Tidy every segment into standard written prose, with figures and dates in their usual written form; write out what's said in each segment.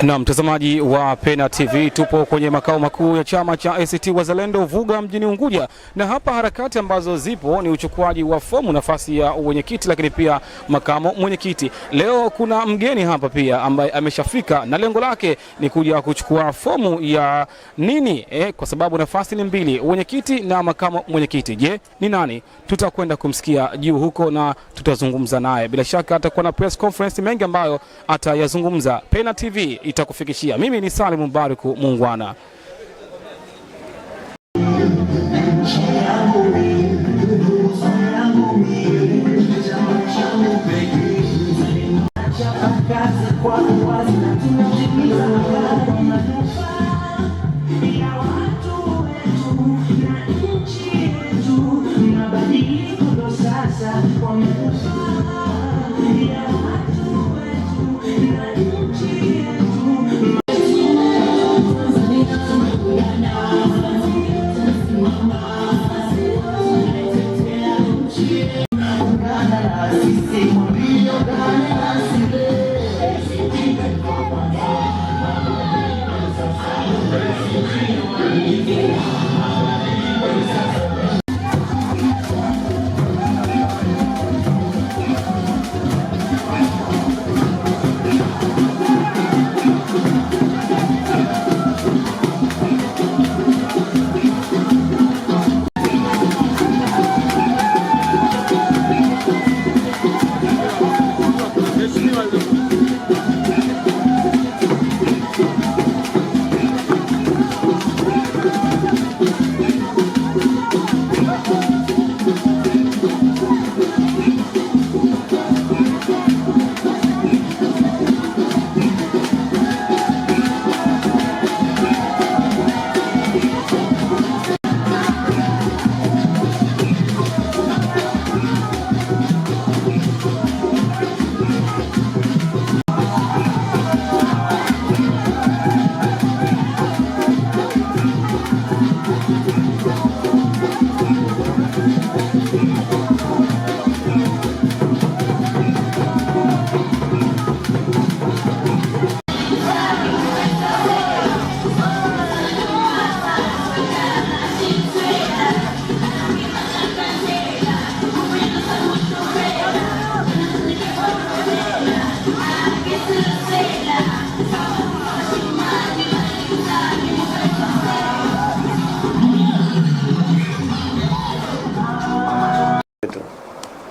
Na mtazamaji wa Pena TV, tupo kwenye makao makuu ya chama cha ACT Wazalendo Vuga mjini Unguja, na hapa harakati ambazo zipo ni uchukuaji wa fomu nafasi ya mwenyekiti, lakini pia makamo mwenyekiti. Leo kuna mgeni hapa pia ambaye ameshafika na lengo lake ni kuja kuchukua fomu ya nini? Kwa sababu nafasi ni mbili, mwenyekiti na makamo mwenyekiti. Je, ni nani? Tutakwenda kumsikia juu huko na tutazungumza naye. Bila shaka atakuwa na press conference mengi ambayo atayazungumza. Pena TV itakufikishia. Mimi ni Salim Mbariku Mungwana.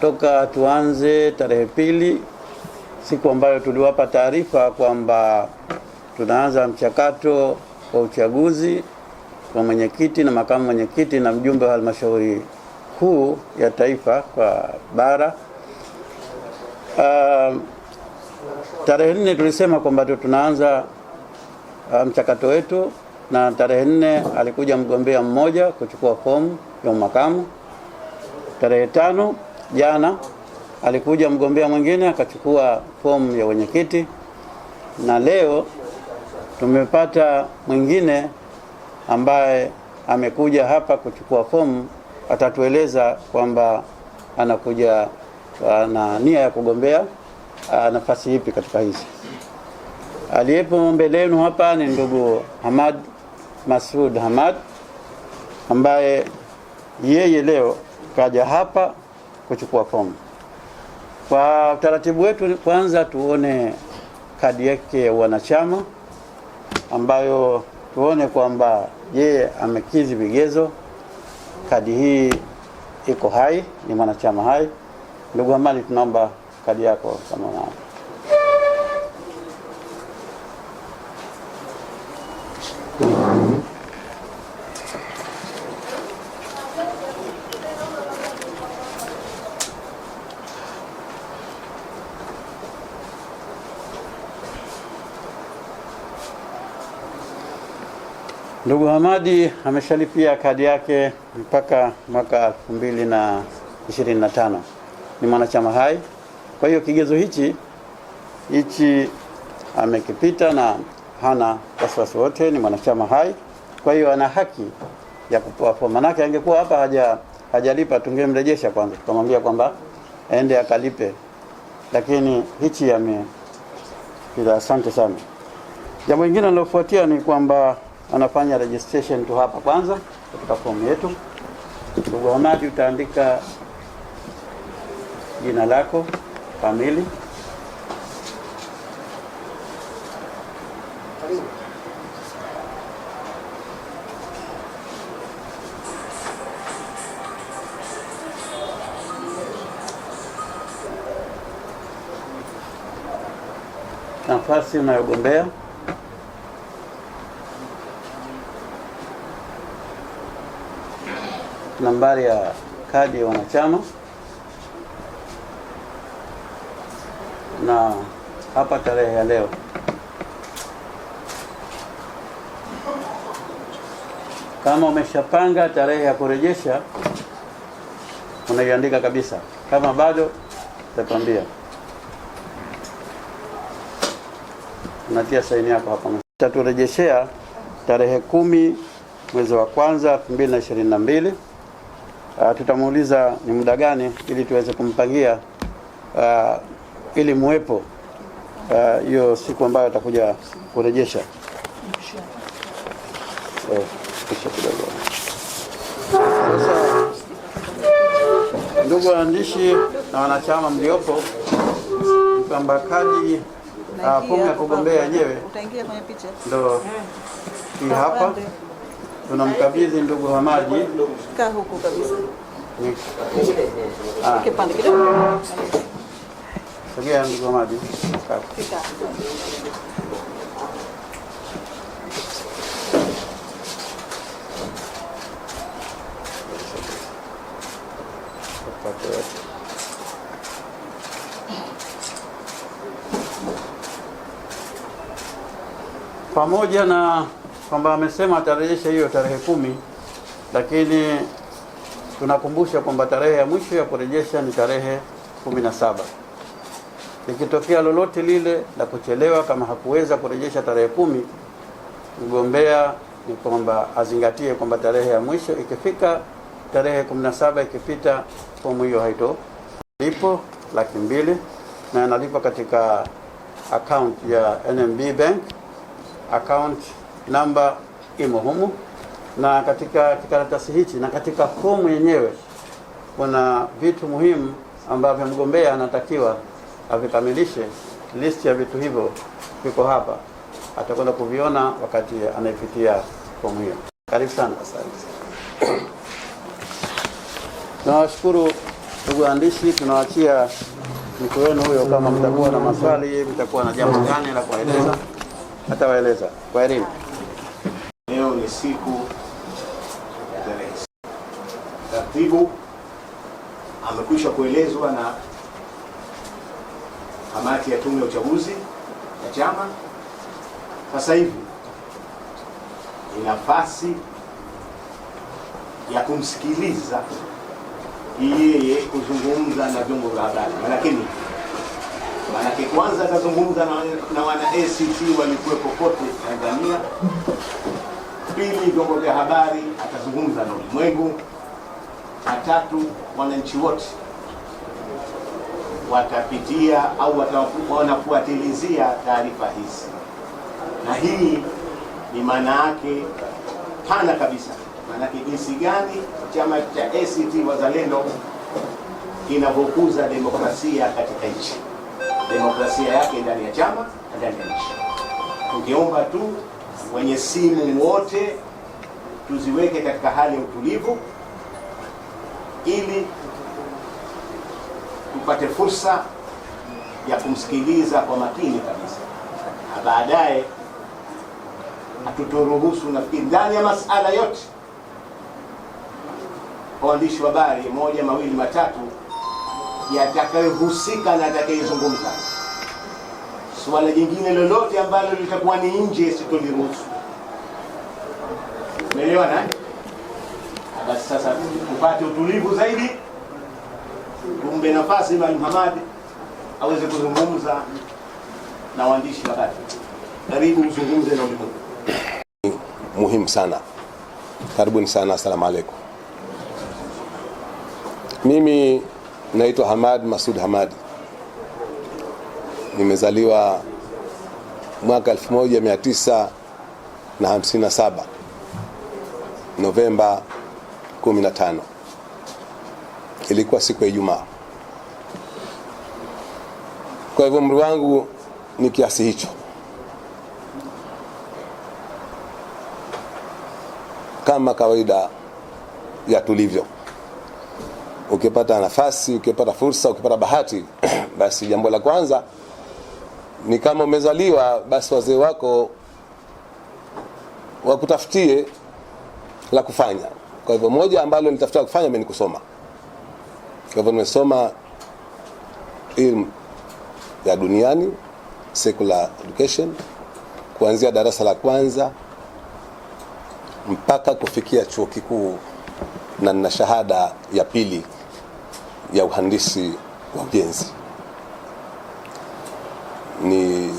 Toka tuanze tarehe 2, siku ambayo tuliwapa taarifa kwamba tunaanza mchakato wa uchaguzi wa mwenyekiti na makamu mwenyekiti na mjumbe wa halmashauri kuu ya taifa kwa bara. Tarehe 4 tulisema kwamba tunaanza mchakato wetu, na tarehe 4 alikuja mgombea mmoja kuchukua fomu ya makamu. Tarehe 5 jana alikuja mgombea mwingine akachukua fomu ya mwenyekiti, na leo tumepata mwingine ambaye amekuja hapa kuchukua fomu. Atatueleza kwamba anakuja na nia ya kugombea nafasi ipi katika hizi. Aliyepo mbele yenu hapa ni ndugu Hamad Masud Hamad, ambaye yeye leo kaja hapa kuchukua fomu. Kwa utaratibu wetu, kwanza tuone kadi yake ya wanachama, ambayo tuone kwamba yeye amekidhi vigezo. Kadi hii iko hai, ni mwanachama hai. Ndugu Hamad, tunaomba kadi yako kama unayo. Ndugu Hamadi ameshalipia kadi yake mpaka mwaka 2025. Ni mwanachama hai. Kwa hiyo kigezo hichi amekipita na hana wasiwasi wote, ni mwanachama hai. Kwa hiyo ana haki ya kupewa fomu. Manake angekuwa hapa hajalipa, tungemrejesha kwanza, tukamwambia kwamba aende akalipe. Lakini hichi bila. Asante sana. Jambo lingine lilofuatia ni kwamba anafanya registration tu hapa kwanza katika fomu yetu. Ndugu Hamadi, utaandika jina lako kamili, nafasi unayogombea, nambari ya kadi ya wanachama, na hapa tarehe ya leo. Kama umeshapanga tarehe ya kurejesha unaiandika kabisa, kama bado utatuambia, unatia saini yako hapa. Tutarejeshea tarehe 10 mwezi wa kwanza 2022. Tutamuuliza ni muda gani ili tuweze kumpangia ili muwepo hiyo siku ambayo atakuja kurejesha. Kisha kidogo. Sasa ndugu waandishi na wanachama mliopo, kwamba kadi fomu ya kugombea yenyewe utaingia kwenye picha ndio hii hapa. Tunamkabidhi ndugu Hamadi. Kaa huku kabisa. Kipande kidogo. Sogea ndugu Hamadi. Fika. Pamoja na kwamba amesema atarejesha hiyo tarehe 10, lakini tunakumbusha kwamba tarehe ya mwisho ya kurejesha ni tarehe 17. Ikitokea lolote lile la kuchelewa, kama hakuweza kurejesha tarehe 10, mgombea ni kwamba azingatie kwamba tarehe ya mwisho ikifika tarehe 17 ikipita, fomu hiyo haitolipo 200,000 na analipa katika account ya NMB Bank. Account namba imo humu, na katika kikaratasi hichi na katika fomu yenyewe kuna vitu muhimu ambavyo mgombea anatakiwa avikamilishe. List ya vitu hivyo viko hapa, atakwenda kuviona wakati anaipitia fomu hiyo. Karibu sana. Asante. Tunawashukuru ndugu waandishi, tunawaachia mtu wenu huyo, kama mtakuwa na maswali, mtakuwa na jambo gani la kueleza, atawaeleza. Kwa elimu. Leo ni siku ya tarehe. Taratibu amekwisha kuelezwa na kamati ya tume ya uchaguzi ya chama. Sasa hivi ni nafasi ya kumsikiliza yeye kuzungumza na vyombo vya habari. Manake kwanza atazungumza na wana ACT walikuwepo pote Tanzania. Pili, vyombo vya habari atazungumza na ulimwengu. Na tatu, wananchi wote watapitia au wanafuatilizia taarifa hizi, na hii ni maana yake pana kabisa. Maanake jinsi gani chama cha ACT Wazalendo kinavyokuza demokrasia katika nchi, demokrasia yake ndani ya chama na ndani ya nchi. Tungeomba tu wenye simu wote tuziweke katika hali ya utulivu ili tupate fursa ya kumsikiliza kwa makini kabisa, na baadaye hatutoruhusu, nafikiri ndani ya masala yote waandishi wa habari 1, 2, 3 yatakayohusika na atakayezungumza. Swala jingine lolote ambalo litakuwa ni nje sitoliruhusu. Umeelewana? Basi sasa upate utulivu zaidi, kumbe nafasi Mwalimu Hamadi aweze kuzungumza na waandishi wa habari. Karibu uzungumze na ulimwengu. Muhimu sana. Karibuni sana. Asalamu alaykum. Mimi naitwa Hamad Masud Hamadi. Nimezaliwa mwaka 1957 Novemba 15. Ilikuwa siku ya Ijumaa. Kwa hivyo umri wangu ni kiasi hicho. Kama kawaida ya tulivyo, ukipata nafasi, ukipata fursa, ukipata bahati basi jambo la kwanza ni kama umezaliwa, basi wazee wako wakutafutie la kufanya. Kwa hivyo moja ambalo nitafuta kufanya mimi ni kusoma. Kwa hivyo nimesoma elimu ya duniani, secular education, kuanzia darasa la kwanza mpaka kufikia chuo kikuu, na nina shahada ya pili ya uhandisi wa ujenzi. Ni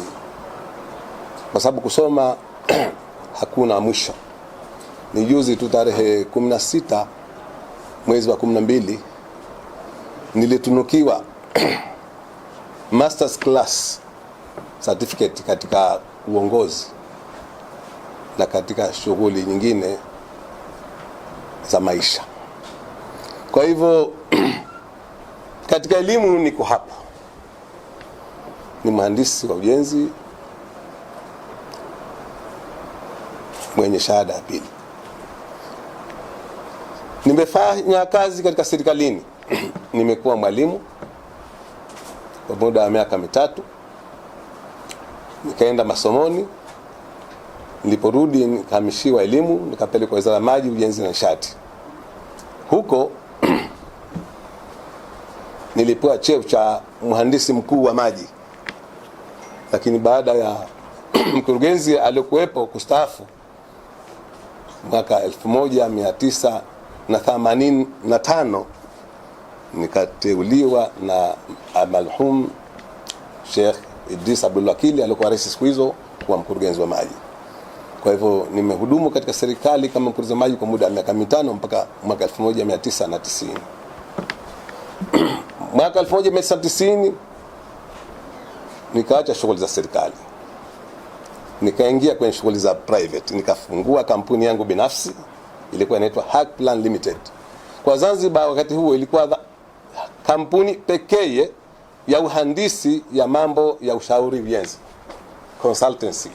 kwa sababu kusoma hakuna mwisho. Ni juzi tu tarehe 16 mwezi wa 12 nilitunukiwa Masters Class Certificate katika uongozi na katika shughuli nyingine za maisha. Kwa hivyo katika elimu niko hapa. Ni mhandisi wa ujenzi mwenye shahada ya pili. Nimefanya kazi katika serikalini. Nimekuwa mwalimu kwa muda wa miaka 3. Nikaenda masomoni. Niliporudi nikahamishiwa elimu, nikapelekwa Wizara ya Maji, Ujenzi na Nishati. Huko nilipewa cheo cha mhandisi mkuu wa maji. Lakini baada ya mkurugenzi aliyokuwepo kustaafu mwaka 1985 nikateuliwa na marhum Sheikh Idris Abdul Wakili alikuwa rais siku hizo kwa mkurugenzi wa maji. Kwa hivyo nimehudumu katika serikali kama mkurugenzi wa maji kwa muda wa miaka 5 mpaka mwaka 1990. Mwaka 1990 nikaacha shughuli za serikali, nikaingia kwenye shughuli za private. Nikafungua kampuni yangu binafsi, ilikuwa inaitwa Hack Plan Limited. Kwa Zanzibar wakati huo ilikuwa kampuni pekee ya uhandisi ya mambo ya ushauri ujenzi, consultancy.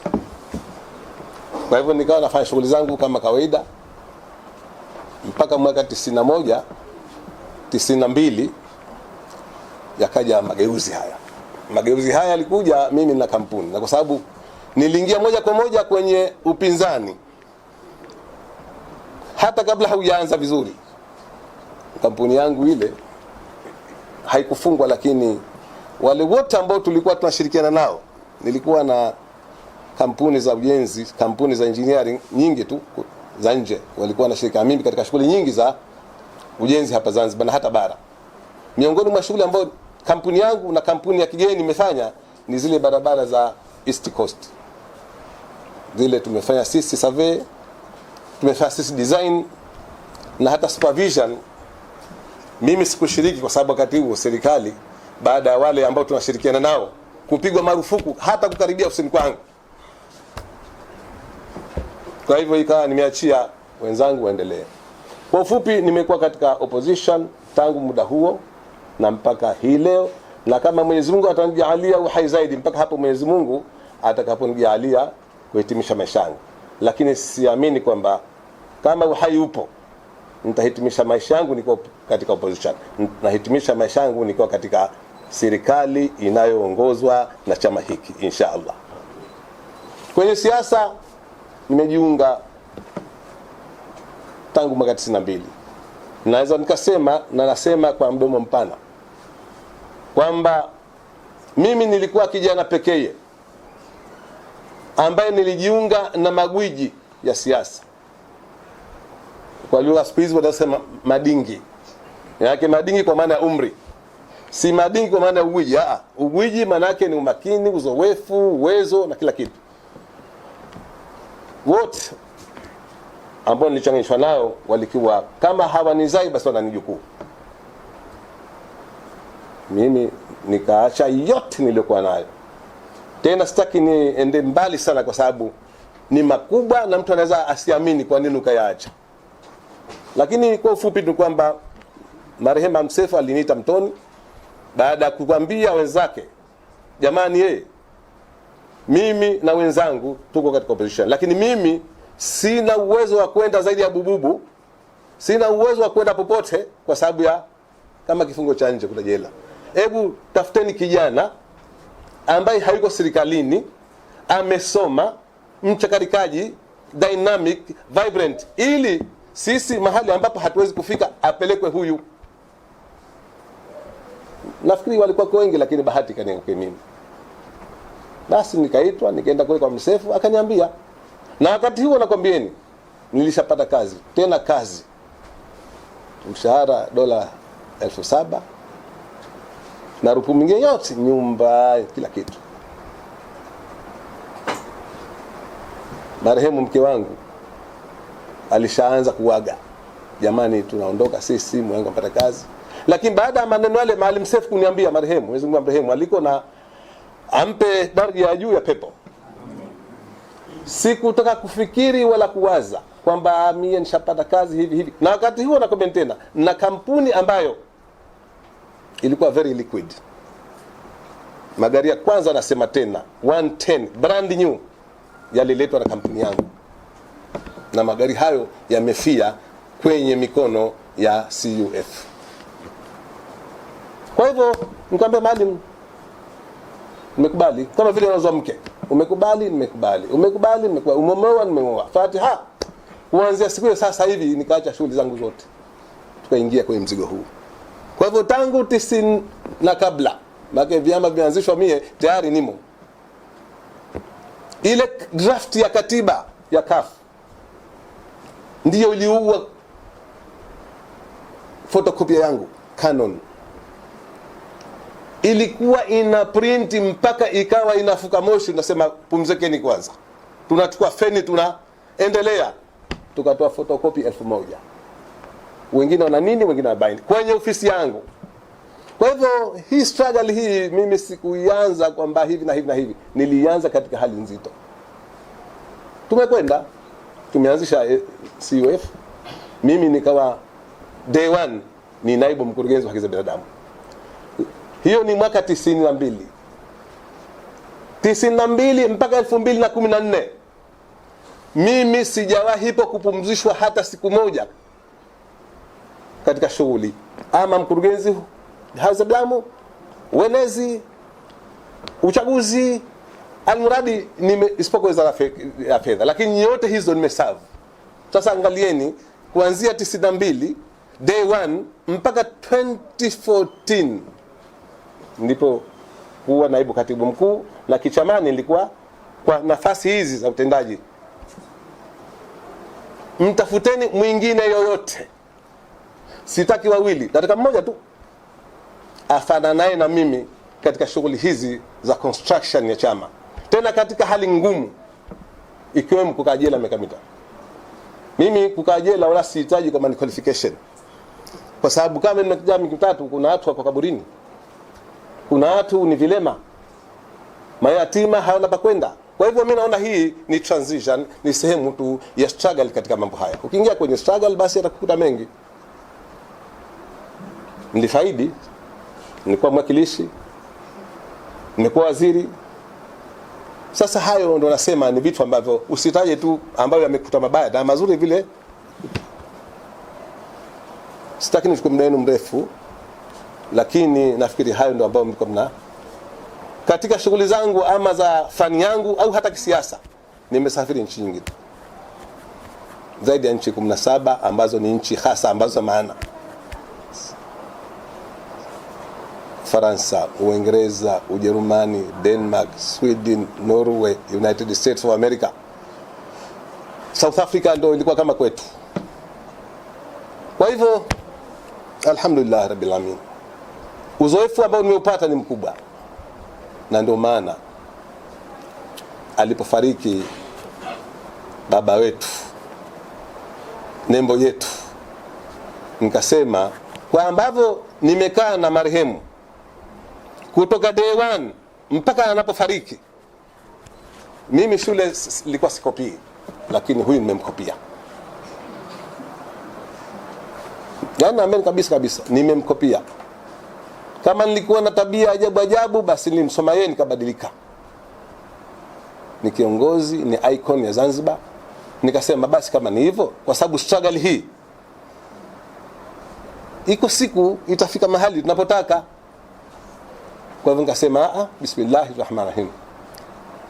Kwa hivyo nikawa nafanya shughuli zangu kama kawaida mpaka mwaka 91 92 yakaja mageuzi haya. Mageuzi haya yalikuja mimi na kampuni, na kwa sababu niliingia moja kwa moja kwenye upinzani hata kabla haujaanza vizuri. Kampuni yangu ile haikufungwa, lakini wale wote ambao tulikuwa tunashirikiana nao, nilikuwa na kampuni za ujenzi, kampuni za engineering nyingi tu za nje walikuwa wanashirikiana mimi katika shughuli nyingi za ujenzi hapa Zanzibar na hata bara. Miongoni mwa shughuli ambazo kampuni yangu na kampuni ya kigeni imefanya ni zile barabara za East Coast. Zile tumefanya sisi survey, tumefanya sisi design na hata supervision. Mimi sikushiriki kwa sababu wakati huo serikali, baada ya wale ambao tunashirikiana nao kupigwa marufuku hata kukaribia ofisini kwangu, kwa hivyo ikawa nimeachia wenzangu waendelee. Kwa ufupi, nimekuwa katika opposition tangu muda huo na mpaka hii leo, na kama Mwenyezi Mungu atanijalia uhai zaidi mpaka hapo Mwenyezi Mungu atakaponijalia kuhitimisha maisha yangu. Lakini siamini kwamba kama uhai upo nitahitimisha maisha yangu niko katika opposition. Nahitimisha maisha yangu niko katika serikali inayoongozwa na chama hiki inshallah. Kwenye siasa nimejiunga tangu mwaka 92. Naweza nikasema, na nasema kwa mdomo mpana, kwamba mimi nilikuwa kijana pekee ambaye nilijiunga na magwiji ya siasa. Kwa lugha siku hizi wanasema madingi. Yake madingi kwa maana ya umri. Si madingi kwa maana ya ugwiji. Ugwiji maana yake ni umakini, uzoefu, uwezo na kila kitu. Wote ambao nilichanganyishwa nao walikuwa kama hawanizai basi wananijukuu. Mimi nikaacha yote nilikuwa nayo Tena sitaki niende mbali sana kwa sababu ni makubwa na mtu anaweza asiamini kwa nini ukayaacha. Lakini kwa ufupi ni kwamba marehemu Mseif aliniita mtoni baada ya kukwambia wenzake, jamani mimi na wenzangu tuko katika opposition, lakini mimi sina uwezo wa kwenda zaidi ya Bububu, sina uwezo wa kwenda popote kwa sababu ya kama kifungo cha nje kule jela. Hebu tafuteni kijana ambaye hayuko serikalini, amesoma, mchakarikaji, dynamic, vibrant, ili sisi mahali ambapo hatuwezi kufika apelekwe huyu. Nafikiri walikuwa wengi, lakini bahati kaniangukia mimi. Basi nikaitwa, nikaenda kule kwa Mseif, akaniambia, na wakati huo nakwambieni nilishapata kazi, tena kazi mshahara $7,000 na rupu mingine yote, nyumba, kila kitu. Marehemu mke wangu alishaanza kuwaga, jamani tunaondoka sisi, mwanangu mpata kazi. Lakini baada ya maneno yale Maalim Mseif kuniambia, marehemu, Mwenyezi Mungu amrehemu, aliko na ampe daraja ya juu ya pepo, sikutaka kufikiri wala kuwaza kwamba mimi nishapata kazi hivi. Na wakati huo nakwambia tena, na kampuni ambayo ilikuwa very liquid. Magari ya kwanza nasema tena 110 brand new yaliletwa na kampuni yangu, na magari hayo yamefia kwenye mikono ya CUF. Kwa hivyo nikamwambia Maalim, nimekubali, kama vile unazoa mke, umekubali, nimekubali, umekubali, nimekubali, umeoa, nimeoa, Fatiha. Kuanzia siku hiyo sasa hivi nikaacha shughuli zangu zote, tukaingia kwenye mzigo huu. Kwa hivyo tangu 90 na kabla, maana vyama vianzishwa, mie tayari nimo. Ile draft ya katiba ya CUF ndiyo iliua photocopy yangu Canon. Ilikuwa ina print mpaka ikawa inafuka moshi, tunasema pumzekeni kwanza, tunachukua feni, tunaendelea. Tukatoa photocopy 1000. Wengine wana nini, wengine wana bind kwenye ofisi yangu. Kwa hivyo hii struggle hii mimi sikuianza kwamba hivi na hivi na hivi, nilianza katika hali nzito. Tumekwenda, tumeanzisha CUF, mimi nikawa day 1 ni naibu mkurugenzi wa haki za binadamu. Hiyo ni mwaka 92 mpaka 2014. Mimi sijawahi kupumzishwa hata siku moja katika shughuli, ama mkurugenzi haki za binadamu, wenezi, uchaguzi, almuradi isipokuwa wizara ya fedha, lakini yote hizo nimeserve. Sasa angalieni, kuanzia 92 day 1 mpaka 2014 ndipo kuwa naibu katibu mkuu, na kichamani nilikuwa kwa nafasi hizi za utendaji. Mtafuteni mwingine yoyote, sitaki wawili, nataka mmoja tu afananaye na mimi katika shughuli hizi za construction ya chama, tena katika hali ngumu, ikiwemo kukaa jela miaka mitano. Mimi kukaa jela wala sihitaji kama ni qualification, kwa sababu kama nimekuja mikutatu, kuna watu wako kaburini, kuna watu ni vilema, mayatima hawana pa kwenda. Kwa hivyo mimi naona hii ni transition, ni sehemu tu ya struggle katika mambo haya. Ukiingia kwenye struggle, basi atakukuta mengi. Nilifaidi, nilikuwa mwakilishi, nimekuwa waziri. Sasa hayo ndo nasema ni vitu ambavyo usitaje tu ambayo yamekuta mabaya na mazuri vile. Sitaki nichukue muda wenu mrefu, lakini nafikiri hayo ndo ambayo mlikuwa mna katika shughuli zangu, ama za fani yangu au hata kisiasa. Nimesafiri nchi nyingi, zaidi ya nchi 17 ambazo ni nchi hasa ambazo za maana: Faransa, Uingereza, Ujerumani, Denmark, Sweden, Norway, United States of America. South Africa ndio ilikuwa kama kwetu. Kwa hivyo alhamdulillah rabbil alamin, uzoefu ambao nimeupata ni mkubwa, na ndio maana alipofariki baba wetu, nembo yetu, nikasema kwa ambavyo nimekaa na marehemu kutoka day 1 mpaka anapofariki, Mimi shule nilikuwa sikopii, lakini huyu nimemkopia. Yaani naamini kabisa nimemkopia. Kama nilikuwa na tabia ajabu ajabu, basi nilimsoma yeye nikabadilika. Ni kiongozi, ni icon ya Zanzibar. Nikasema basi kama ni hivyo, kwa sababu struggle hii iko siku itafika mahali tunapotaka. Kwa hivyo nikasema bismillahirrahmanirrahim.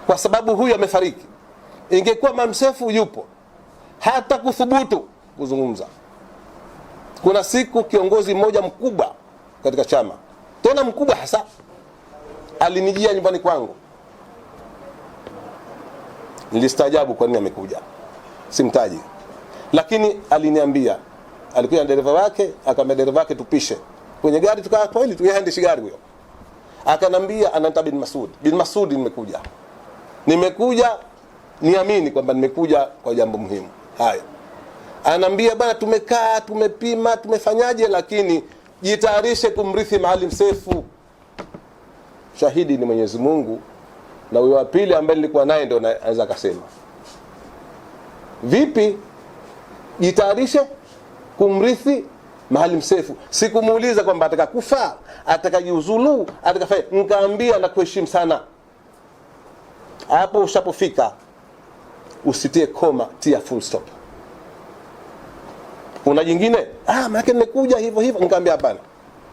Kwa sababu huyu amefariki. Ingekuwa Mamsefu yupo, hata kuthubutu kuzungumza. Kuna siku kiongozi mmoja mkubwa katika chama, tena mkubwa hasa, alinijia nyumbani kwangu. Nilistaajabu kwa nini amekuja. Simtaji. Lakini aliniambia, alikuwa na dereva wake, akamwambia dereva wake tupishe kwenye gari, tukaa kweli tuyaendeshi gari huyo. Akanambia ananta bin Masud. Bin Masud nimekuja niamini kwamba nimekuja kwa jambo muhimu. Haya. Anambia bana, tumekaa, tumepima, tumefanyaje, lakini jitayarishe kumrithi Maalim Seif. Shahidi ni Mwenyezi Mungu, na huyo wa pili ambaye nilikuwa naye ndio anaweza akasema. Vipi jitayarishe kumrithi Maalim Seif? Sikumuuliza kwamba atakakufa, atakajiuzulu, atakafanya. Nikaambia na kuheshimu sana. Hapo ushapofika usitie koma, tia full stop. Kuna jingine, maana nimekuja hivyo. Nikamwambia hapana.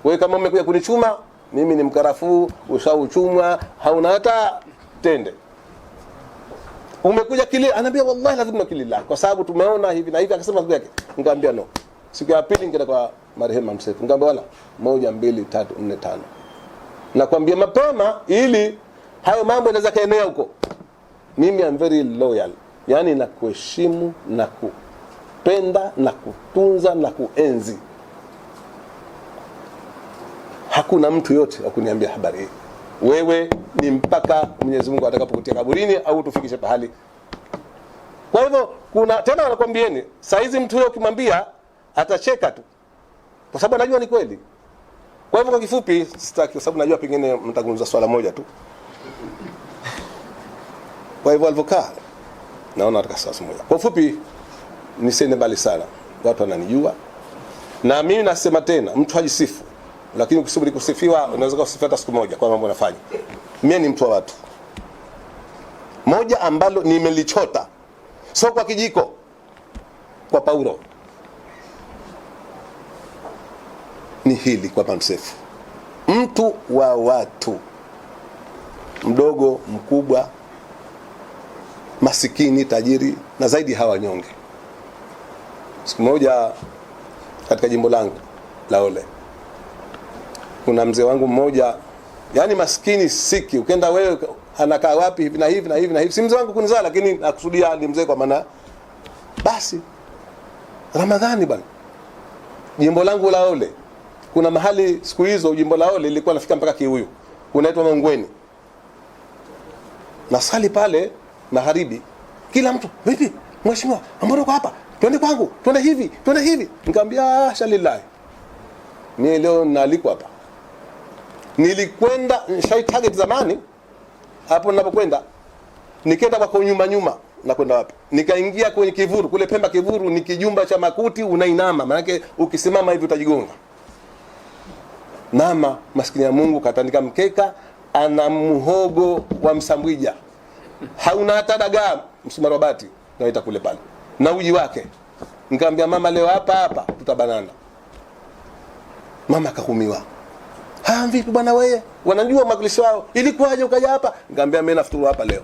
Wewe kama umekuja kunichuma, mimi ni mkarafuu, ushauchumwa, hauna hata tende. Umekuja kile, anambia wallahi lazima kilillah, kwa sababu tumeona hivi na hivi. Akasema siku yake. Nikamwambia no. Siku ya pili nikaenda kwa marehemu Maalim Seif. Nikamwambia wala 1 2 3 4 5. Nakwambia mapema ili hayo mambo yanaweza kaenea huko. Mimi am very loyal. Yaani nakuheshimu na kupenda na kutunza na kuenzi. Hakuna mtu yote akuniambia habari hii. Wewe ni mpaka Mwenyezi Mungu atakapokutia kaburini au tufikishe pahali. Kwa hivyo kuna tena wanakuambieni, saa hizi mtu huyo ukimwambia atacheka tu, kwa sababu anajua ni kweli. Kwa hivyo kwa kifupi, sitaki, kwa sababu najua pengine mtazungumza swala moja tu. Kwa hivyo alivyokaa naona ataka sasa moja. Kwa ufupi nisende mbali sana. Watu wananijua. Na mimi nasema tena, mtu hajisifu. Lakini ukisubiri kusifiwa, unaweza kusifia hata siku moja kwa mambo unafanya. Mimi ni mtu wa watu. Moja ambalo nimelichota, sio kwa kijiko, kwa Paulo, ni hili kwa Maalim Seif. Mtu wa watu. Mdogo, mkubwa, masikini, tajiri, na zaidi hawa nyonge. Siku moja katika jimbo langu la Ole, kuna mzee wangu mmoja, yani maskini siki, ukenda wewe anakaa wapi hivi na hivi na hivi na hivi. Si mzee wangu kunizaa, lakini nakusudia ni mzee kwa maana basi Ramadhani bwana. Jimbo langu la Ole, kuna mahali siku hizo jimbo la Ole lilikuwa nafika mpaka Kiuyu, unaitwa Mangweni. Nasali pale magharibi, kila mtu, vipi mheshimiwa, mbona uko hapa? Twende kwangu, twende hivi. Nikamwambia shalillahi, mimi leo naalikwa hapa. Nilikwenda shai target zamani hapo ninapokwenda, nikaenda kwa nyuma na kwenda wapi? Nikaingia kwenye Kivuru, kule Pemba Kivuru ni kijumba cha makuti, unainama, maana yake ukisimama hivi utajigonga. Mama maskini ya Mungu katandika mkeka, ana muhogo wa Msambwija, hauna hata dagaa msumarobati naita kule pale, na uji wake. Nikamwambia mama, leo hapa tutabanana. Mama akahumiwa. Vipi bwana wewe? Wanajua majlisi wao. Ilikuwaje ukaja hapa? Nikamwambia mimi nafuturu hapa leo.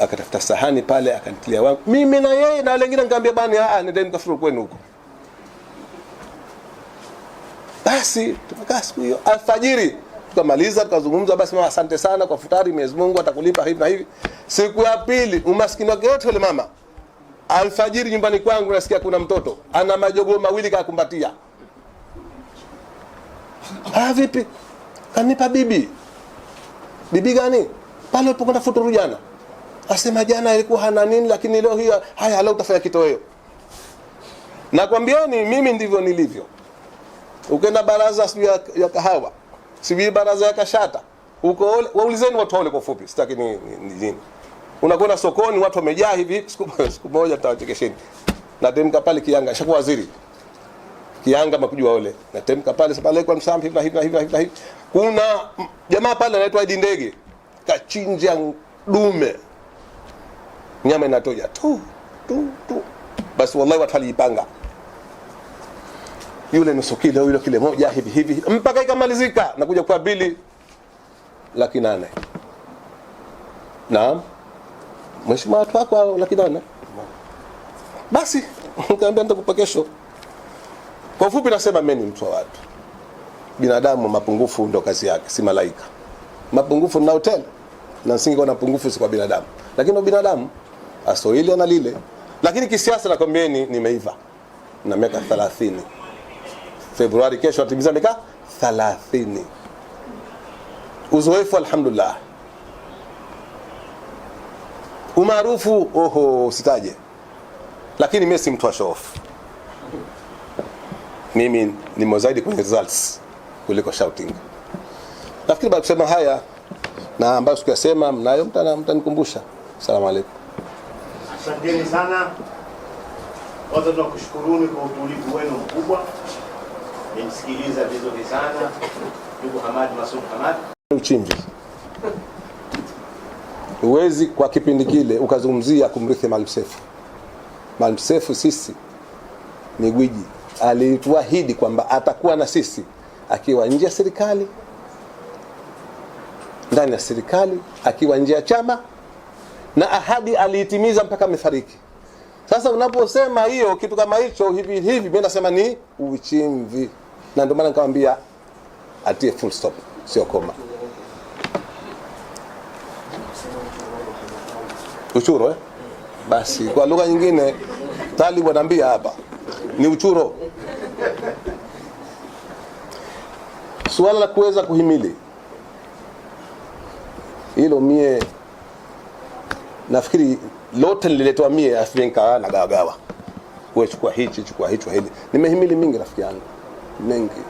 Akatafuta sahani pale akanitilia wangu. Mimi na yeye na wale wengine nikamwambia bwana nendeni kafuturu kwenu huko. Basi tukakaa siku hiyo alfajiri, tukamaliza tukazungumza, basi mama asante sana kwa futari, Mwenyezi Mungu atakulipa hivi na hivi. Siku ya pili umaskini wake wote yule mama, alfajiri nyumbani kwangu nasikia kuna mtoto ana majogoo mawili kakumbatia. Vipi? Kanipa bibi. Bibi gani? Pale ulipokwenda futuru jana. Asema jana ilikuwa hana nini, lakini leo hii haya leo utafanya kitoweo. Nakwambieni mimi ndivyo nilivyo. Ukenda baraza ya kahawa, sibi baraza ya kashata, Uko Ole, waulizeni watu wale kwa ufupi, sitaki nini. Unakwenda sokoni watu wamejaa hivi, siku moja tutawachekesheni. Natemka pale Kianga, shakuwa waziri. Kianga makujua Ole. Natemka pale pale kwa msambi hivi. Kuna jamaa pale anaitwa Idi Ndege. Kachinja dume. Nyama inatoja tu. Basi wallahi watu walipanga. Yule nusu kilo, yule kile moja hivi mpaka ikamalizika, nakuja kwa bili 800,000. Naam. Mheshimiwa watu wako 800,000. Basi nikamwambia nitakupa kesho. Kwa ufupi nasema mimi ni mtu wa watu. Binadamu mapungufu ndo kazi yake, si malaika. Mapungufu na hotel na singekuwa na pungufu si kwa binadamu. Lakini binadamu asoili na lile. Lakini kisiasa nakwambieni nimeiva. Na miaka 30. Februari kesho atimiza miaka 30. Uzoefu alhamdulillah. Umaarufu sitaje. Lakini mimi si mtu wa show off. Mimi ni mozaidi kwenye results kuliko shouting. Nafikiri baada kusema haya na ambayo sikuyasema mnayo mtanikumbusha. Asalamu alaykum. Asanteni sana. Kwanza tunakushukuruni kwa utulivu wenu mkubwa. Nimsikiliza vizuri sana ndugu Hamad Masud Hamad. Uchimvi. Uwezi kwa kipindi kile ukazungumzia kumrithi Maalim Seif. Maalim Seif sisi ni gwiji. Alituahidi kwamba atakuwa na sisi akiwa nje ya serikali, ndani ya serikali, akiwa nje ya chama, na ahadi aliitimiza mpaka amefariki. Sasa unaposema hiyo kitu kama hicho hivi mimi nasema ni uchimvi. Na ndio maana nikamwambia atie full stop, sio koma. Uchuro basi kwa lugha nyingine Talibu anaambia hapa ni uchuro. Suala la kuweza kuhimili hilo mie nafikiri lote nililetwa mie Afrika na gawa. Wewe chukua hichi, chukua hicho hili. Nimehimili mingi rafiki yangu. Mengi.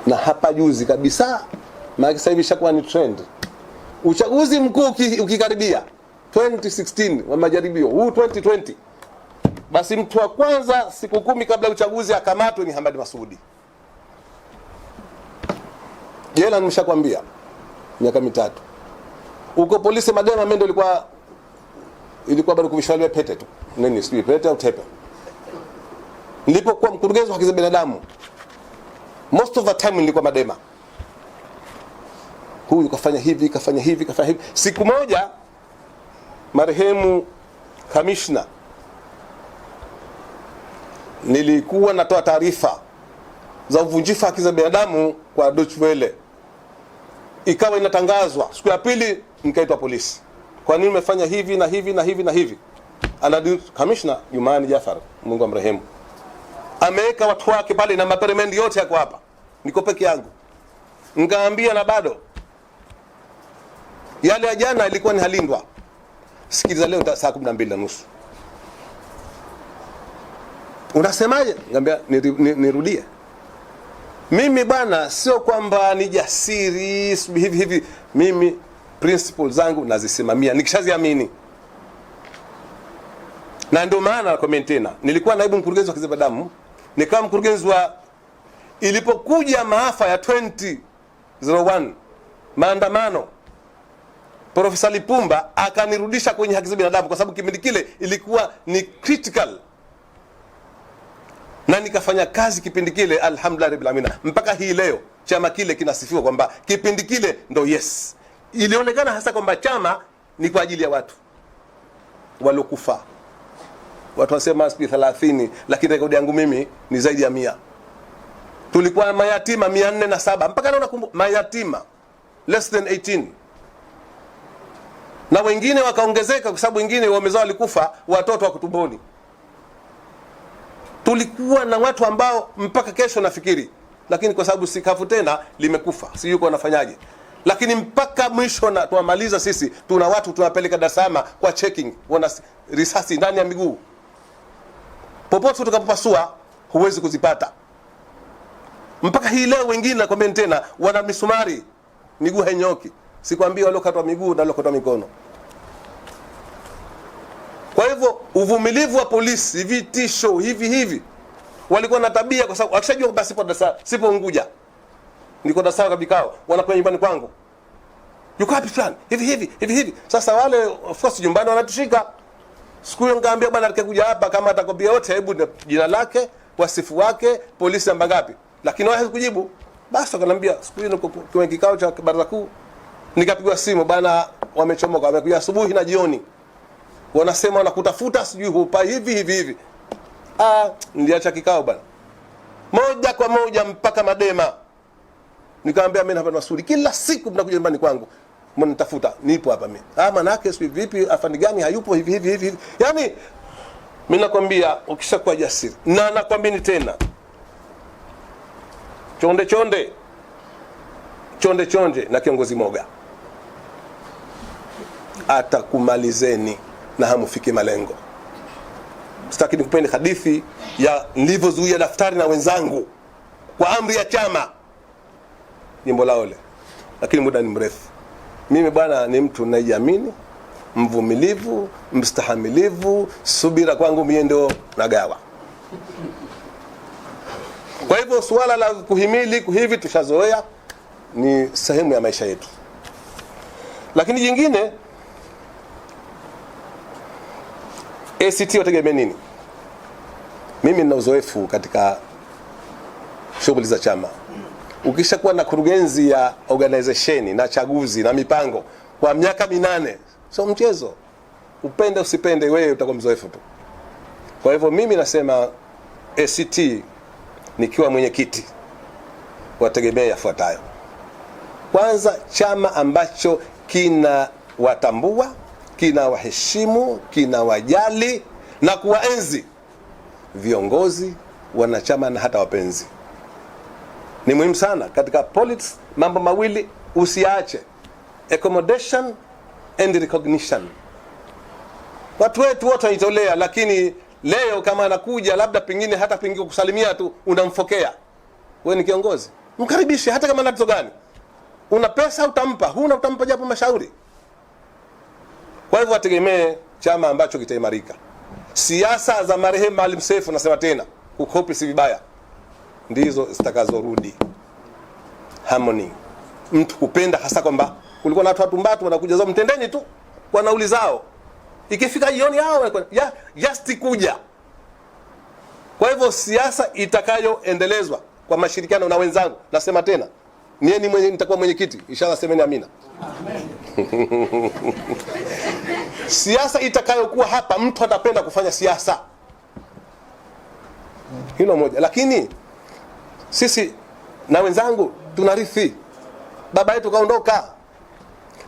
Na hapa juzi kabisa maana sasa hivi shakuwa ni trend. Uchaguzi mkuu ukikaribia 2016 wa majaribio huu 2020. Basi mtu wa kwanza siku 10 kabla ya uchaguzi akamatwe ni Hamad Masudi. Jela nimeshakwambia miaka 3. Uko polisi Madema mendo ilikuwa bado kuvishaliwa pete tu. Nini sijui pete au tepe. Nilipokuwa mkurugenzi wa haki za binadamu most of the time nilikuwa Madema. Huyu kafanya hivi. Siku moja marehemu kamishna nilikuwa natoa taarifa za uvunjifu haki za binadamu kwa Deutsche Welle. Ikawa inatangazwa. Siku ya pili nikaitwa polisi. Kwa nini umefanya hivi na hivi? Kamishna Jumani Jafar, Mungu amrehemu, ameweka watu wake pale na maperemendi yote yako hapa. Niko peke yangu. Ngaambia na bado yale ya jana ilikuwa ni halindwa. Sikiliza leo saa 12:30. Unasemaje? Ngambia nirudie. Mimi bwana sio kwamba ni jasiri hivi. Mimi principles zangu nazisimamia nikishaziamini. Na ndio maana nakwambia tena, nilikuwa naibu mkurugenzi wa haki za binadamu, nikawa mkurugenzi wa ilipokuja maafa ya 2001 maandamano. Profesa Lipumba akanirudisha kwenye haki za binadamu kwa sababu kipindi kile ilikuwa ni critical. Na nikafanya kazi kipindi kile alhamdulillah rabbil alamin. Mpaka hii leo chama kile kinasifiwa kwamba kipindi kile ndo yes. Ilionekana hasa kwamba chama ni kwa ajili ya watu waliokufa. Watu wasema 30 lakini rekodi yangu mimi ni zaidi ya 100. Tulikuwa mayatima 407 mpaka naona mayatima less than 18. Na wengine wakaongezeka kwa sababu wengine wamezao walikufa watoto wa kutumboni. Tulikuwa na watu ambao mpaka kesho nafikiri, lakini kwa sababu sikafu tena limekufa. Si yuko wanafanyaje? Lakini mpaka mwisho na tuamaliza sisi tuna watu tunapeleka Dar es Salaam kwa checking, wana risasi ndani ya miguu. Popote utakapopasua huwezi kuzipata. Mpaka hii leo wengine nakwambia tena wana misumari, miguu hainyoki. Sikwambia waliokatwa miguu na waliokatwa mikono. Kwa hivyo uvumilivu wa polisi, vitisho hivi walikuwa na tabia, kwa sababu akishajua basi sipo Unguja, niko Dar es Salaam kabikao, wanakuja nyumbani kwangu, yuko wapi fulani hivi. Sasa wale of course nyumbani wanatushika. Siku hiyo ngaambia bwana atakayekuja hapa kama atakwambia yote, hebu jina lake, wasifu wake, polisi namba ngapi, lakini wao hawakujibu. Basi akanambia siku hiyo kwa kikao cha baraza kuu, nikapigwa simu, bwana wamechomoka, wamekuja asubuhi na jioni, wanasema wanakutafuta, sijui hupa hivi. Niliacha kikao bwana, moja kwa moja mpaka Madema. Nikamwambia mimi hapa Masudi, kila siku mnakuja nyumbani kwangu mnanitafuta, nipo hapa mimi. Maana yake sio vipi, afani gani hayupo hivi. Yaani mimi nakwambia ukishakuwa jasiri, na nakwambia ni tena, chonde na kiongozi moga atakumalizeni na hamufiki malengo. Sitaki nikupeni hadithi ya nilivyozuia daftari na wenzangu kwa amri ya chama, jimbo la Ole, lakini muda ni mrefu. Mimi bwana ni mtu ninajiamini, mvumilivu, mstahamilivu, subira kwangu mimi ndio nagawa. Kwa hivyo swala la kuhimili hivi tushazoea, ni sehemu ya maisha yetu. Lakini jingine, ACT wategemea nini? Mimi nina uzoefu katika shughuli za chama. Ukishakuwa na kurugenzi ya organization na chaguzi na mipango kwa miaka 8, sio mchezo. Upende usipende, wewe utakuwa mzoefu tu. Kwa hivyo mimi nasema ACT nikiwa mwenyekiti wategemea yafuatayo. Kwanza, chama ambacho kina watambua, kina waheshimu, kina wajali na kuwaenzi viongozi, wanachama na hata wapenzi. Ni muhimu sana katika politics, mambo mawili usiache: accommodation and recognition. Watu wetu wote wanitolea, lakini leo kama anakuja labda pengine hata pengine kusalimia tu unamfokea. Wewe ni kiongozi, mkaribishe hata kama anato gani. Una pesa utampa, huna utampa japo mashauri. Kwa hivyo wategemee chama ambacho kitaimarika. Siasa za marehemu Maalim Seif, nasema tena, kukopi si vibaya, ndizo zitakazorudi. Harmony, mtu kupenda, hasa kwamba kulikuwa na watu mbatu wanakuja zao mtendeni tu kwa nauli zao, ikifika jioni hao just kuja. Kwa hivyo siasa itakayoendelezwa kwa mashirikiano na wenzangu, nasema tena, nitakuwa mwenyekiti, inshallah, semeni amina. Amen. Siasa itakayokuwa hapa, mtu atapenda kufanya siasa, hilo moja. Lakini sisi na wenzangu tunarithi, baba yetu kaondoka,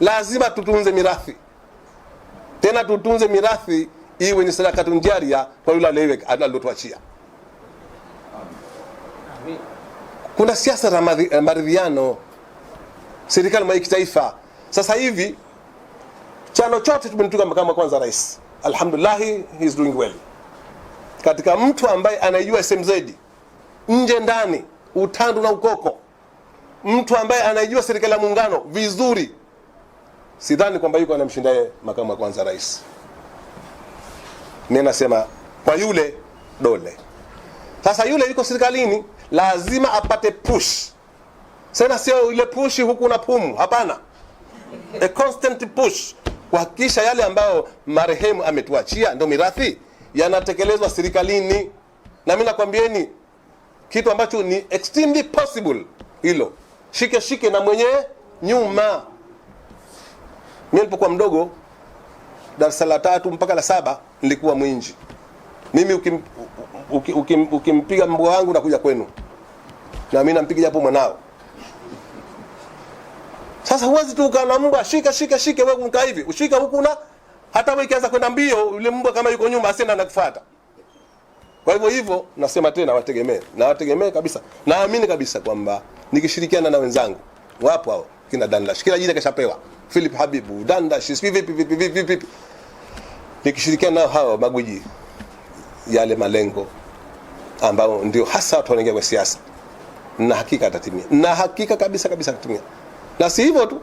lazima tutunze mirathi. Tena tutunze mirathi iwe ni sadaka tunjaria kwa yule aliyotuachia. Kuna siasa za maridhiano, serikali ya kitaifa. Sasa hivi chano chote tumenituka makamu kwanza rais. Alhamdulillah, he is doing well. Katika mtu ambaye anajua SMZ nje ndani, utandu na ukoko, mtu ambaye anajua serikali ya muungano vizuri, sidhani kwamba yuko anamshindaye makamu wa kwanza rais. Mimi nasema kwa yule dole. Sasa yule yuko serikalini, lazima apate push. Sasa sio ile push huku na pumu, hapana. A constant push kuhakikisha yale ambayo marehemu ametuachia ndio mirathi yanatekelezwa serikalini. Na mimi nakwambieni kitu ambacho ni extremely possible, hilo shike na mwenye nyuma. Mimi nilipokuwa mdogo, darasa la 3 mpaka la 7 nilikuwa mwinji. Mimi ukimpiga mbwa wangu nakuja kwenu, na mimi nampiga japo mwanao. Sasa huwezi tu ukana mbwa shika wewe unakaa hivi, ushika huku na hata wewe ikianza kwenda mbio, yule mbwa kama yuko nyuma asienda anakufuata. Kwa hivyo nasema tena wategemee kabisa. Naamini kabisa kwamba nikishirikiana na wenzangu wapo hao kina Dandash, kila jina kashapewa, Philip Habibu, Dandash, vipi, nikishirikiana nao hao magwiji, yale malengo ambao ndio hasa watu wanaingia kwa siasa, na hakika atatimia, na hakika kabisa kabisa atatimia. Na si hivyo tu,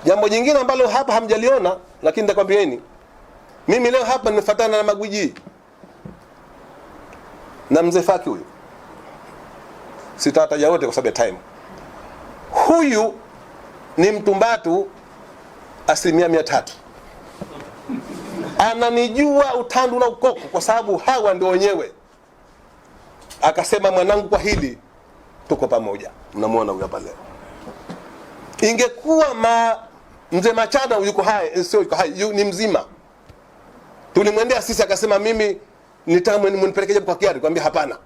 jambo jingine ambalo hapa hamjaliona, lakini nitakwambieni. Mimi leo hapa nimefuatana na magwiji na mzee Faki huyu, sitataja wote kwa sababu ya time. Huyu ni Mtumbatu 300%. Ananijua utandu na ukoko kwa sababu hawa ndio wenyewe. Akasema, mwanangu, kwa hili tuko pamoja. Mnamuona huyu hapa leo. Ingekuwa mzee Machana yuko hai, sio yuko hai, ni mzima, tulimwendea sisi, akasema mimi nitamu nipeleke kwa Kiari. Kwambia hapana.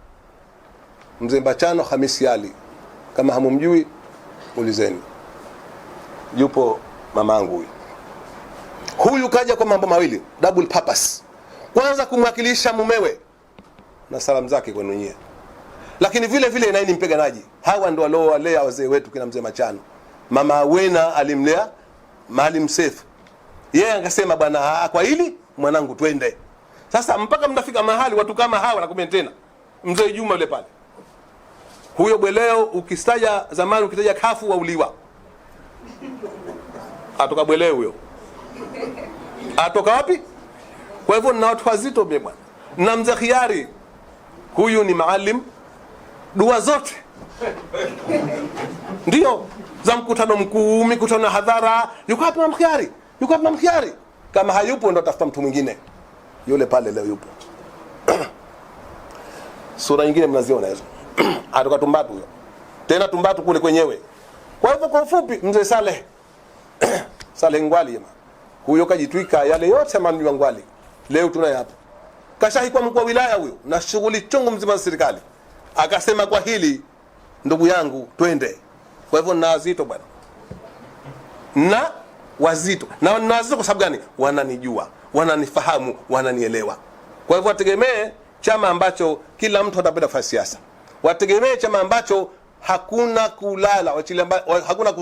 Mzee Machana Hamisi Ali, kama hamumjui ulizeni. Yupo mamangu huyu kaja kwa mambo mawili, double purpose. Kwanza kumwakilisha mumewe na salamu zake kwenu nyie, lakini vile vile naye ni mpiganaji. Hawa ndio waliowalea wazee wetu kina mzee Machano. Mama Wena alimlea Maalim Seif. Yeye akasema, bwana, kwa hili mwanangu twende. Sasa mpaka mnafika mahali watu kama hawa nakumeni tena. Mzee Juma yule pale, huyo Bweleo, ukistaja zamani ukitaja kafu wauliwa. Atoka Bweleo huyo. Atoka wapi? Kwa hivyo na watu wazito bwana. Na mzee Khiari, huyu ni maalim dua zote. Ndio za mkutano mkuu, mikutano hadhara. Yuko hapa na Khiari, yuko hapa na Khiari. Kama hayupo ndo tafuta mtu mwingine. Yule pale leo yupo. Sura nyingine mnaziona hizo. Atoka Tumbatu huyo. Tena Tumbatu kule kwenyewe. Kwa hivyo kwa ufupi, mzee Saleh Saleh Ngwali jamaa. Huyo kajitwika yale yote amani wa Ngwali. Leo tunaye hapa. Kashahi kwa mkuu wa wilaya huyo na shughuli chungu mzima za serikali. Akasema, kwa hili ndugu yangu twende. Kwa hivyo na wazito bwana. Na wazito. Na wazito kwa sababu gani? Wananijua, wananifahamu, wananielewa. Kwa hivyo wategemee chama ambacho kila mtu atapenda kufanya siasa. Wategemee chama ambacho hakuna kulala, hakuna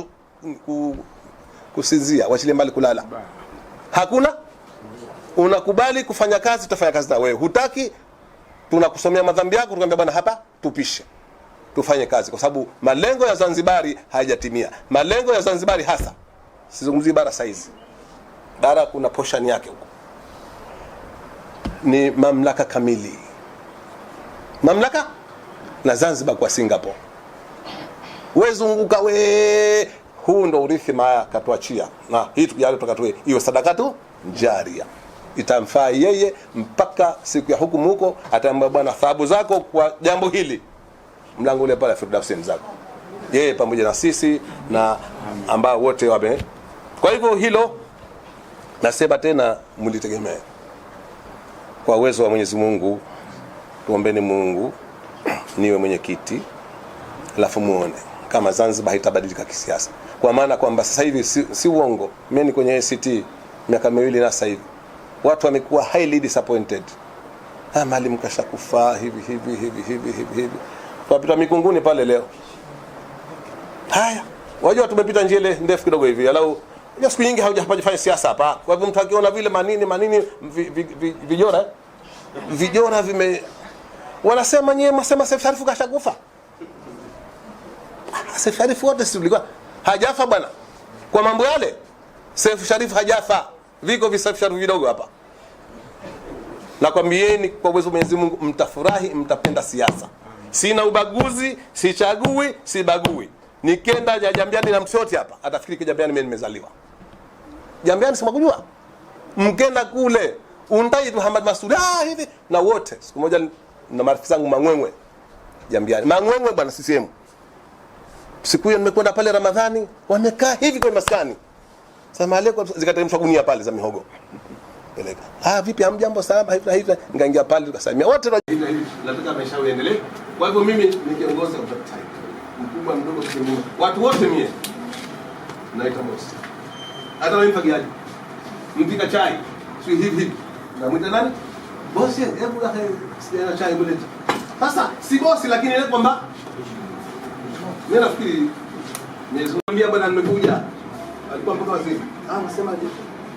kusinzia, wachilie mbali kulala. Hakuna, unakubali kufanya kazi, utafanya kazi na wewe. Hutaki, tunakusomea madhambi yako, tunakwambia bwana, hapa tupishe. Tufanye kazi kwa sababu malengo ya Zanzibari hayajatimia. Malengo ya Zanzibari hasa, sizungumzi bara saizi. Bara kuna portion yake huko. Ni mamlaka kamili. Mamlaka na Zanzibar kwa Singapore. Wezunguka we, huu ndo urithi Maya katuachia. Na hii tukijali tukatoe iwe sadaka tu jaria. Itamfaa yeye mpaka siku ya hukumu huko, ataambia bwana, thawabu zako kwa jambo hili mlango ule pale Firdausi mzako. Yeye pamoja na sisi na ambao wote wame. Kwa hivyo hilo nasema tena, mlitegemee. Kwa uwezo wa Mwenyezi Mungu tuombeni Mungu niwe mwenyekiti, alafu muone kama Zanzibar haitabadilika kisiasa. Kwa maana kwamba sasa hivi si uongo. Mimi ni kwenye ACT miaka 2 na sasa hivi watu wamekuwa highly disappointed. Maalim kashakufa hivi. Tunapita Mikunguni pale leo. Haya, wajua tumepita njia ile ndefu kidogo hivi. Alau siku nyingi haujafanya siasa hapa. Kwa hivyo mtu akiona vile manini vijora vime wanasema nyewe msema Seif Sharif kashakufa. Seif Sharif wote si tulikuwa hajafa bwana. Kwa mambo yale Seif Sharif hajafa. Viko Seif Sharif vidogo hapa. Nakwambieni kwa uwezo wa Mwenyezi Mungu mtafurahi, mtapenda siasa. Sina ubaguzi, sichagui, sibagui. Nikenda Jambiani na msoti hapa, atafikiri kwa Jambiani mimi nimezaliwa. Jambiani si mkujua? Mkenda kule, undai Muhammad Masudi hivi na wote. Siku moja na marafiki zangu Mangwengwe Jambiani. Mangwengwe bwana CCM. Siku hiyo nimekwenda pale Ramadhani, wamekaa hivi kwa maskani. Salamu alaykum, zikateremshwa gunia pale za mihogo. Peleka. Vipi hamjambo, salama hivi. Ngaingia pale tukasalimia. Wote nataka maisha yaendelee. Kwa hivyo mimi ni kiongozi wa taifa. Mkubwa mdogo kidogo. Watu wote mie naita boss. Hata wewe mfagiaji. Mpika chai. Si hivi. Na mwita nani? Boss, hebu na chai mbele. Sasa si boss lakini ile kwamba mimi nafikiri nimezungumzia bwana, nimekuja. Alikuwa mpaka waziri. Nasemaje?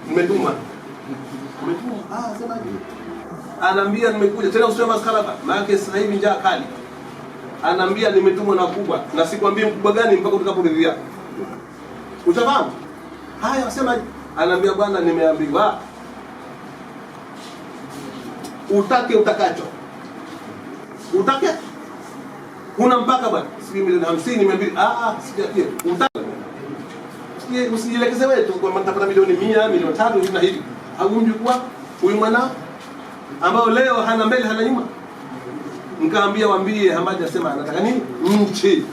Nimetuma. Semaje? Anaambia nimekuja. Tena usio maskara hapa. Maana sasa hivi njaa kali. anaambia nimetumwa na kubwa, na sikwambie mkubwa gani mpaka utakaporidhia. Utafahamu? Haya, wasema anaambia bwana, nimeambiwa utake utakacho. Utake? Una mpaka bwana. Si milioni 50 nimeambia sijakie. Utake. Usijielekeze wewe tu kwamba nitapata milioni 100, milioni 3 hivi na hivi. Au mjukuu huyu mwana ambao leo hana mbele hana nyuma. Nikaambia waambie Hamadi asema anataka nini? Nchi.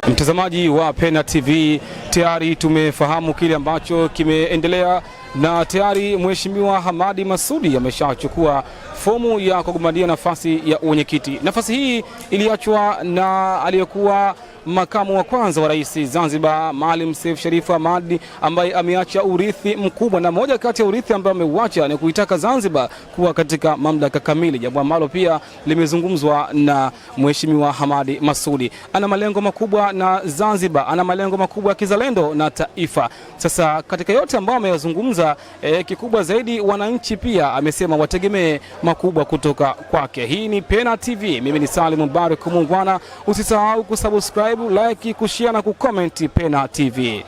Mtazamaji wa Pena TV, tayari tumefahamu kile ambacho kimeendelea na tayari Mheshimiwa Hamadi Masudi ameshachukua fomu ya kugombania nafasi ya uwenyekiti. Nafasi hii iliachwa na aliyekuwa makamu wa kwanza wa rais Zanzibar Maalim Seif Sharif Hamad, ambaye ameacha urithi mkubwa, na moja kati ya urithi ambao ameuacha ni kuitaka Zanzibar kuwa katika mamlaka kamili, jambo ambalo pia limezungumzwa na Mheshimiwa Hamadi Masudi. Ana malengo makubwa na Zanzibar, ana malengo makubwa ya kizalendo na taifa. Sasa katika yote ambayo ameyazungumza, kikubwa zaidi wananchi pia amesema wategemee makubwa kutoka kwake. Hii ni Pena TV, mimi ni Salim Mubarak Mungwana. Usisahau kusubscribe, like, kushare na kucomment Pena TV.